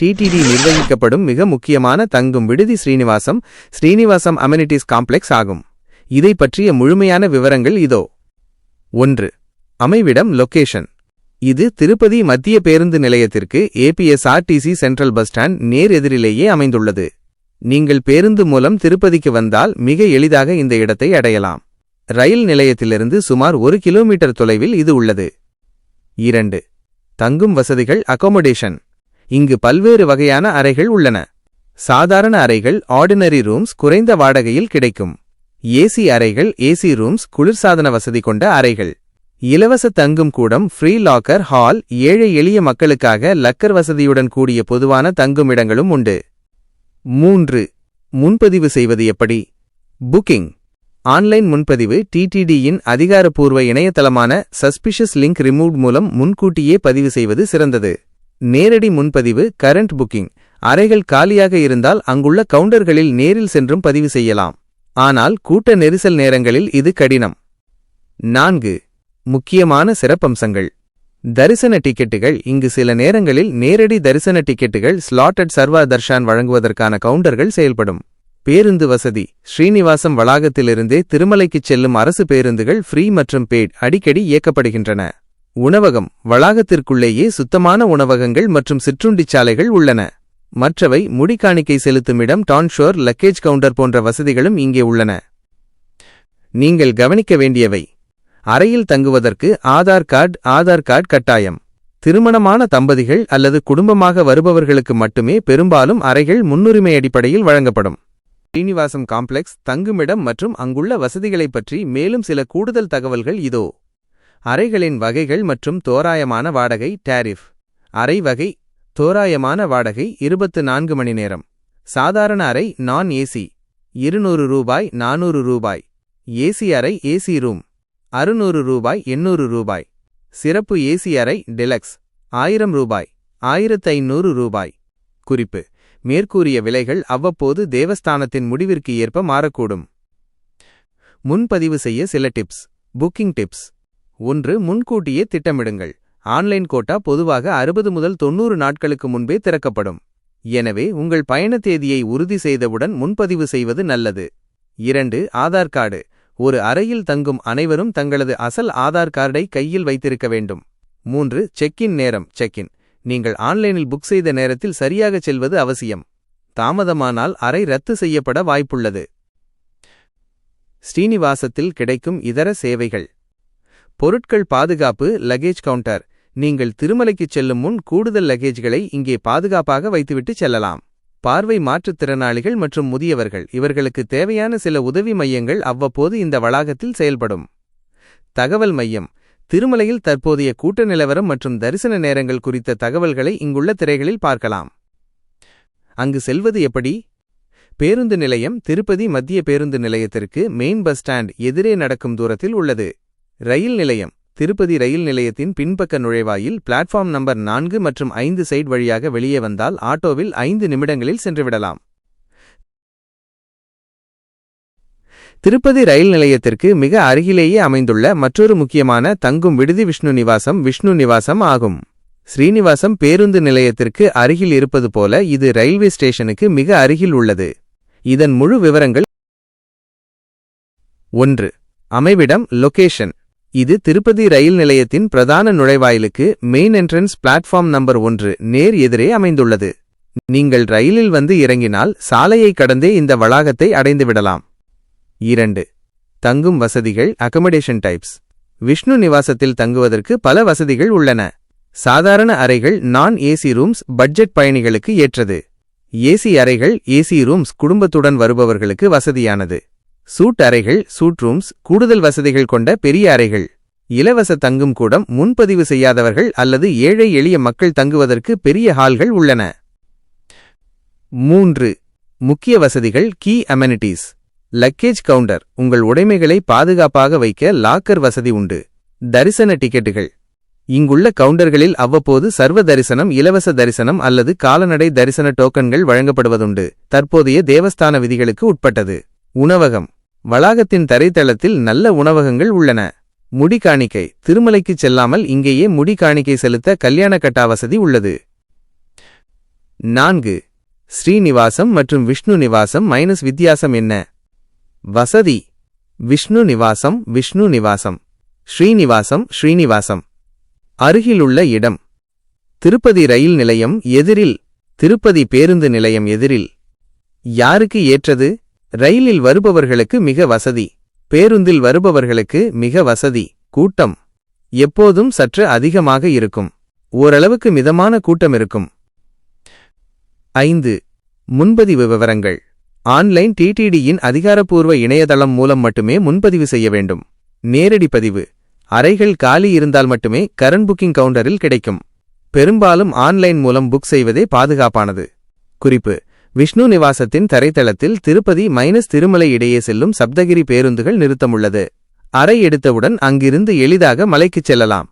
TTD நிர்வகிக்கப்படும் மிக முக்கியமான தங்கும் விடுதி ஸ்ரீனிவாசம் அமெனிட்டிஸ் காம்ப்ளெக்ஸ் ஆகும். இதை பற்றிய முழுமையான விவரங்கள் இதோ. 1. அமைவிடம் லொகேஷன். இது திருப்பதி மத்திய பேருந்து நிலையத்திற்கு ஏபிஎஸ்ஆர்டிசி சென்ட்ரல் பஸ் ஸ்டாண்ட் நேர் எதிரிலேயே அமைந்துள்ளது. நீங்கள் பேருந்து மூலம் திருப்பதிக்கு வந்தால் மிக எளிதாக இந்த இடத்தை அடையலாம். ரயில் நிலையத்திலிருந்து சுமார் 1 கிலோமீட்டர் தொலைவில் இது உள்ளது. 2. தங்கும் வசதிகள் அகாமடேஷன். இங்கு பல்வேறு வகையான அறைகள் உள்ளன. சாதாரண அறைகள் ஆர்டினரி ரூம்ஸ் குறைந்த வாடகையில் கிடைக்கும். ஏசி அறைகள் ஏசி ரூம்ஸ் குளிர்சாதன வசதி கொண்ட அறைகள். இலவச தங்கும் கூடம் ஃப்ரீ லாக்கர் ஹால். ஏழை எளிய மக்களுக்காக லக்கர் வசதியுடன் கூடிய பொதுவான தங்குமிடங்களும் உண்டு. 3. முன்பதிவு செய்வது எப்படி? புக்கிங். ஆன்லைன் முன்பதிவு டிடிடியின் அதிகாரப்பூர்வ இணையதளமான சஸ்பிஷியஸ் லிங்க் ரிமூவ்ட் மூலம் முன்கூட்டியே பதிவு செய்வது சிறந்தது. நேரடி முன்பதிவு கரண்ட் புக்கிங். அறைகள் காலியாக இருந்தால் அங்குள்ள கவுண்டர்களில் நேரில் சென்றும் பதிவு செய்யலாம். ஆனால் கூட்ட நெரிசல் நேரங்களில் இது கடினம். 4. முக்கியமான சிறப்பம்சங்கள். தரிசன டிக்கெட்டுகள். இங்கு சில நேரங்களில் நேரடி தரிசன டிக்கெட்டுகள் ஸ்லாட்டட் சர்வா தர்ஷான் வழங்குவதற்கான கவுண்டர்கள் செயல்படும். பேருந்து வசதி. ஸ்ரீனிவாசம் வளாகத்திலிருந்தே திருமலைக்குச் செல்லும் அரசு பேருந்துகள் ஃப்ரீ மற்றும் பெய்ட் அடிக்கடி இயக்கப்படுகின்றன. உணவகம். வளாகத்திற்குள்ளேயே சுத்தமான உணவகங்கள் மற்றும் சிற்றுண்டிச்சாலைகள் உள்ளன. மற்றவை முடிக்காணிக்கை செலுத்துமிடம் டான்ஷோர் லக்கேஜ் கவுண்டர் போன்ற வசதிகளும் இங்கே உள்ளன. நீங்கள் கவனிக்க வேண்டியவை. அறையில் தங்குவதற்கு ஆதார் கார்டு கட்டாயம். திருமணமான தம்பதிகள் அல்லது குடும்பமாக வருபவர்களுக்கு மட்டுமே பெரும்பாலும் அறைகள் முன்னுரிமை அடிப்படையில் வழங்கப்படும். ஸ்ரீனிவாசம் காம்ப்ளெக்ஸ் தங்குமிடம் மற்றும் அங்குள்ள வசதிகளைப் பற்றி மேலும் சில கூடுதல் தகவல்கள் இதோ. அறைகளின் வகைகள் மற்றும் தோராயமான வாடகை டாரிஃப். அறை வகை. தோராயமான வாடகை 24 மணி நேரம். சாதாரண அறை நான் ஏசி ரூபாய் 400 ரூபாய். ஏசி அறை ஏசி ரூம் 600 ரூபாய் 800 ரூபாய். சிறப்பு ஏசி அறை டெலக்ஸ் 1000 ரூபாய் 1500 ரூபாய். குறிப்பு: மேற்கூறிய விலைகள் அவ்வப்போது தேவஸ்தானத்தின் முடிவிற்கு ஏற்ப மாறக்கூடும். முன்பதிவு செய்ய சில டிப்ஸ். Booking tips. 1. முன்கூட்டியே திட்டமிடுங்கள். ஆன்லைன் கோட்டா பொதுவாக 60 முதல் 90 நாட்களுக்கு முன்பே திறக்கப்படும். எனவே உங்கள் பயண தேதியை உறுதி செய்தவுடன் முன்பதிவு செய்வது நல்லது. 2. ஆதார் கார்டு. ஒரு அறையில் தங்கும் அனைவரும் தங்களது அசல் ஆதார் கார்டை கையில் வைத்திருக்க வேண்டும். 3. செக்-இன் நேரம் செக்-இன். நீங்கள் ஆன்லைனில் புக் செய்த நேரத்தில் சரியாக செல்வது அவசியம். தாமதமானால் அறை ரத்து செய்யப்பட வாய்ப்புள்ளது. ஸ்ரீனிவாசத்தில் கிடைக்கும் இதர சேவைகள். பொருட்கள் பாதுகாப்பு லக்கேஜ் கவுண்டர். நீங்கள் திருமலைக்குச் செல்லும் முன் கூடுதல் லக்கேஜ்களை இங்கே பாதுகாப்பாக வைத்துவிட்டு செல்லலாம். பார்வை மாற்றுத்திறனாளிகள் மற்றும் முதியவர்கள் இவர்களுக்கு தேவையான சில உதவி மையங்கள் அவ்வப்போது இந்த வளாகத்தில் செயல்படும். தகவல் மையம். திருமலையில் தற்போதைய கூட்ட நிலவரம் மற்றும் தரிசன நேரங்கள் குறித்த தகவல்களை இங்குள்ள திரைகளில் பார்க்கலாம். அங்கு செல்வது எப்படி? பேருந்து நிலையம் திருப்பதி மத்திய பேருந்து நிலையத்திற்கு மெயின் பஸ் ஸ்டாண்ட் எதிரே நடக்கும் தூரத்தில் உள்ளது. ரயில் நிலையம். திருப்பதி ரயில் நிலையத்தின் பின்பக்க நுழைவாயில் பிளாட்ஃபார்ம் நம்பர் 4 மற்றும் 5 சைட் வழியாக வெளியே வந்தால் ஆட்டோவில் 5 நிமிடங்களில் சென்றுவிடலாம். திருப்பதி ரயில் நிலையத்திற்கு மிக அருகிலேயே அமைந்துள்ள மற்றொரு முக்கியமான தங்கும் விடுதி விஷ்ணு நிவாசம் ஆகும். ஸ்ரீனிவாசம் பேருந்து நிலையத்திற்கு அருகில் இருப்பது போல இது ரயில்வே ஸ்டேஷனுக்கு மிக அருகில் உள்ளது. இதன் முழு விவரங்கள். 1. அமைவிடம் லொகேஷன். இது திருப்பதி ரயில் நிலையத்தின் பிரதான நுழைவாயிலுக்கு மெயின் என்ட்ரன்ஸ் பிளாட்ஃபார்ம் நம்பர் 1 நேர் எதிரே அமைந்துள்ளது. நீங்கள் ரயிலில் வந்து இறங்கினால் சாலையை கடந்தே இந்த வளாகத்தை அடைந்துவிடலாம். 2. தங்கும் வசதிகள் அகமடேஷன் டைப்ஸ். விஷ்ணு நிவாசத்தில் தங்குவதற்கு பல வசதிகள் உள்ளன. சாதாரண அறைகள் நான் ஏசி ரூம்ஸ் பட்ஜெட் பயணிகளுக்கு ஏற்றது. ஏசி அறைகள் ஏசி ரூம்ஸ் குடும்பத்துடன் வருபவர்களுக்கு வசதியானது. சூட் அறைகள் சூட் ரூம்ஸ் கூடுதல் வசதிகள் கொண்ட பெரிய அறைகள். இலவச தங்கும் கூடம் முன்பதிவு செய்யாதவர்கள் அல்லது ஏழை எளிய மக்கள் தங்குவதற்கு பெரிய ஹால்கள் உள்ளன. 3. முக்கிய வசதிகள் கீ அமெனிட்டிஸ். Luggage counter. உங்கள் உடைமைகளை பாதுகாப்பாக வைக்க லாக்கர் வசதி உண்டு. தரிசன டிக்கெட்டுகள். இங்குள்ள கவுண்டர்களில் அவ்வப்போது சர்வ தரிசனம் இலவச தரிசனம் அல்லது கால்நடை தரிசன டோக்கன்கள் வழங்கப்படுவதுண்டு. தற்போதைய தேவஸ்தான விதிகளுக்கு உட்பட்டது. உணவகம். வளாகத்தின் தரைத்தளத்தில் நல்ல உணவகங்கள் உள்ளன. முடிக்காணிக்கை. திருமலைக்குச் செல்லாமல் இங்கேயே முடிக்காணிக்கை செலுத்த கல்யாண கட்டா வசதி உள்ளது. 4. ஸ்ரீனிவாசம் மற்றும் விஷ்ணு நிவாசம் மைனஸ் வித்தியாசம் என்ன? வசதி: விஷ்ணு நிவாசம் விஷ்ணு நிவாசம், ஸ்ரீனிவாசம் ஸ்ரீனிவாசம். அருகிலுள்ள இடம்: திருப்பதி ரயில் நிலையம் எதிரில், திருப்பதி பேருந்து நிலையம் எதிரில். யாருக்கு ஏற்றது? ரயிலில் வருபவர்களுக்கு மிக வசதி, பேருந்தில் வருபவர்களுக்கு மிக வசதி. கூட்டம்: எப்போதும் சற்று அதிகமாக இருக்கும், ஓரளவுக்கு மிதமான கூட்டம் இருக்கும். 5. முன்பதிவு விவரங்கள்: ஆன்லைன் டிடிடியின் அதிகாரப்பூர்வ இணையதளம் மூலம் மட்டுமே முன்பதிவு செய்ய வேண்டும். நேரடி பதிவு: அறைகள் காலி இருந்தால் மட்டுமே கரண்ட் புக்கிங் கவுண்டரில் கிடைக்கும். பெரும்பாலும் ஆன்லைன் மூலம் புக் செய்வதே பாதுகாப்பானது. குறிப்பு: விஷ்ணு நிவாசத்தின் தரைத்தளத்தில் திருப்பதி திருமலை இடையே செல்லும் சப்தகிரி பேருந்துகள் நிறுத்தமுள்ளது. அறை எடுத்தவுடன் அங்கிருந்து எளிதாக மலைக்குச் செல்லலாம்.